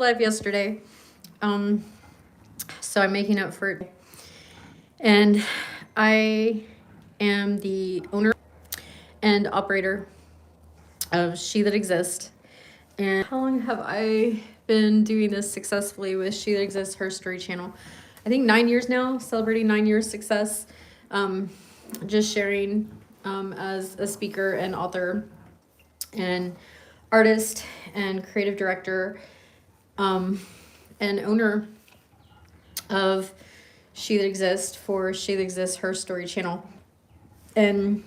live yesterday. Um, so I'm making up for it. And I am the owner and operator of SheThatExists. And how long have I been doing this successfully with SheThatExists, Her Story channel? I think 9 years now, celebrating 9 years success. Just sharing as a speaker and author and artist and creative director and owner of SheThatExists for SheThatExists, Her Story channel. And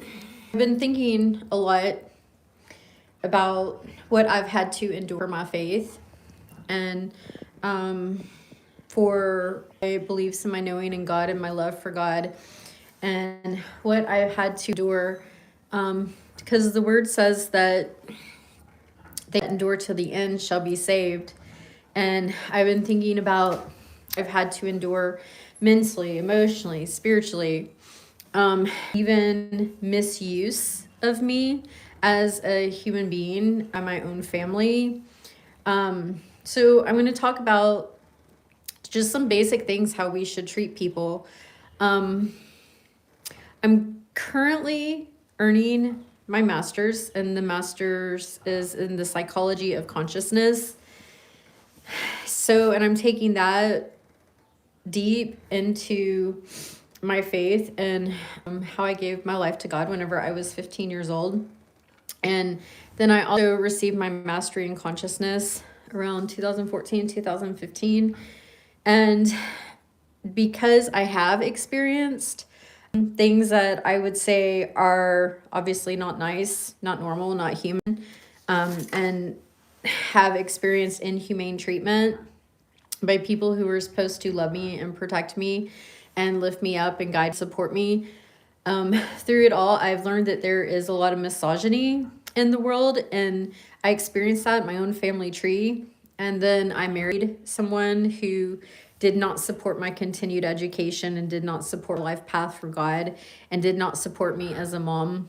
I've been thinking a lot about what I've had to endure for my faith and for my beliefs and my knowing in God and my love for God and what I've had to endure because the word says that they that endure to the end shall be saved. And I've been thinking about I've had to endure mentally, emotionally, spiritually, even misuse of me as a human being and my own family. So I'm going to talk about just some basic things how we should treat people. I'm currently earning my master's, and the master's is in the psychology of consciousness. So, and I'm taking that deep into my faith and how I gave my life to God whenever I was 15 years old. And then I also received my mastery in consciousness around 2014, 2015. And because I have experienced things that I would say are obviously not nice, not normal, not human, and have experienced inhumane treatment by people who were supposed to love me and protect me and lift me up and guide, support me. Through it all, I've learned that there is a lot of misogyny in the world, and I experienced that in my own family tree. And then I married someone who did not support my continued education and did not support life path for God and did not support me as a mom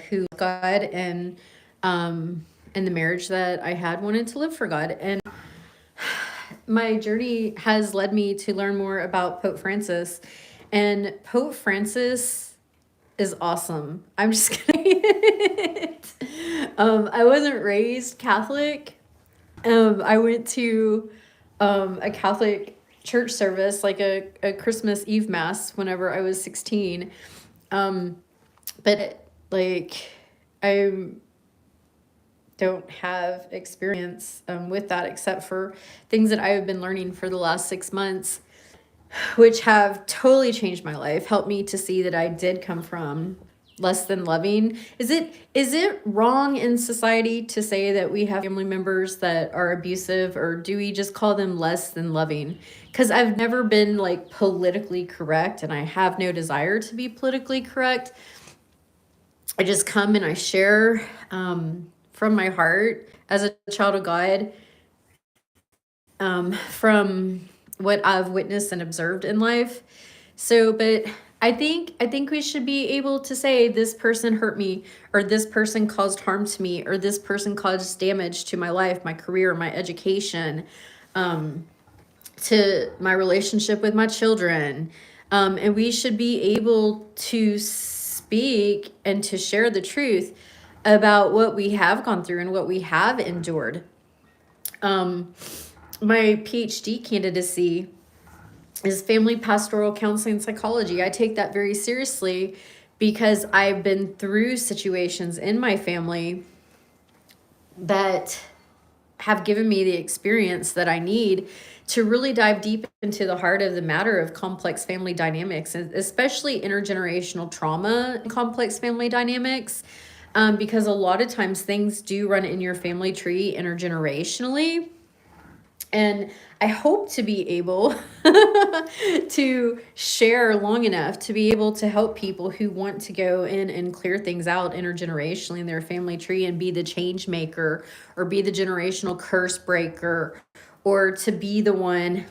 who God and in the marriage that I had wanted to live for God. And my journey has led me to learn more about Pope Francis. And Pope Francis is awesome. I'm just kidding. I wasn't raised Catholic. I went to a Catholic church service, like a Christmas Eve mass whenever I was 16. But like I don't have experience with that except for things that I have been learning for the last 6 months, which have totally changed my life, helped me to see that I did come from less than loving. Is it wrong in society to say that we have family members that are abusive, or do we just call them less than loving? Because I've never been like politically correct, and I have no desire to be politically correct. I just come and I share from my heart as a child of God, from what I've witnessed and observed in life. So, but I think we should be able to say this person hurt me, or this person caused harm to me, or this person caused damage to my life, my career, my education, to my relationship with my children. And we should be able to speak and to share the truth about what we have gone through and what we have endured. My PhD candidacy is family pastoral counseling psychology. I take that very seriously because I've been through situations in my family that have given me the experience that I need to really dive deep into the heart of the matter of complex family dynamics, and especially intergenerational trauma and complex family dynamics, because a lot of times things do run in your family tree intergenerationally. And I hope to be able to share long enough to be able to help people who want to go in and clear things out intergenerationally in their family tree and be the change maker, or be the generational curse breaker, or to be the one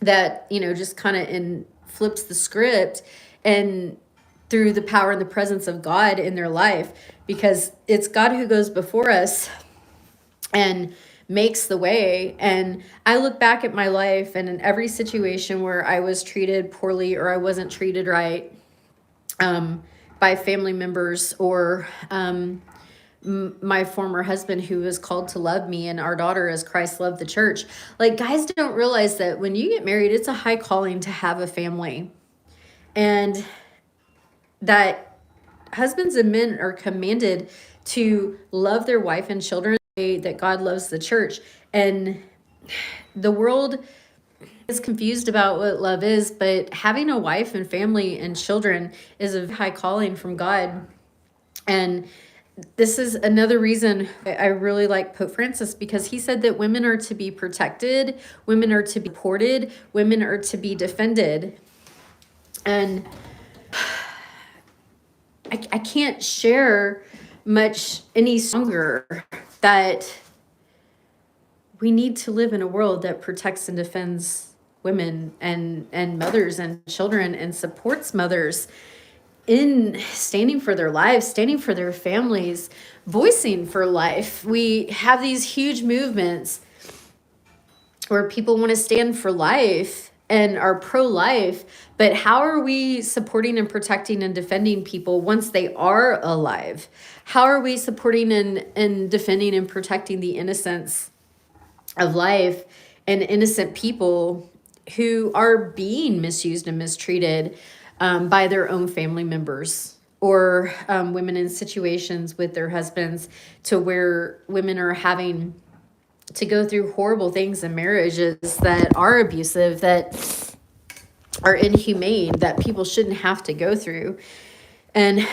that, just kind of flips the script and through the power and the presence of God in their life, because it's God who goes before us and makes the way. And I look back at my life, and in every situation where I was treated poorly or I wasn't treated right by family members or my former husband, who was called to love me, and our daughter as Christ loved the church. Like, guys don't realize that when you get married, it's a high calling to have a family, and that husbands and men are commanded to love their wife and children the way that God loves the church. And the world is confused about what love is, but having a wife and family and children is a high calling from God. And this is another reason I really like Pope Francis, because he said that women are to be protected, women are to be supported, women are to be defended. And I can't share much any stronger that we need to live in a world that protects and defends women and mothers and children, and supports mothers in standing for their lives, standing for their families, voicing for life. We have these huge movements where people want to stand for life and are pro-life, but how are we supporting and protecting and defending people once they are alive? How are we supporting and defending and protecting the innocence of life and innocent people who are being misused and mistreated by their own family members, or women in situations with their husbands, to where women are having to go through horrible things in marriages that are abusive, that are inhumane, that people shouldn't have to go through. And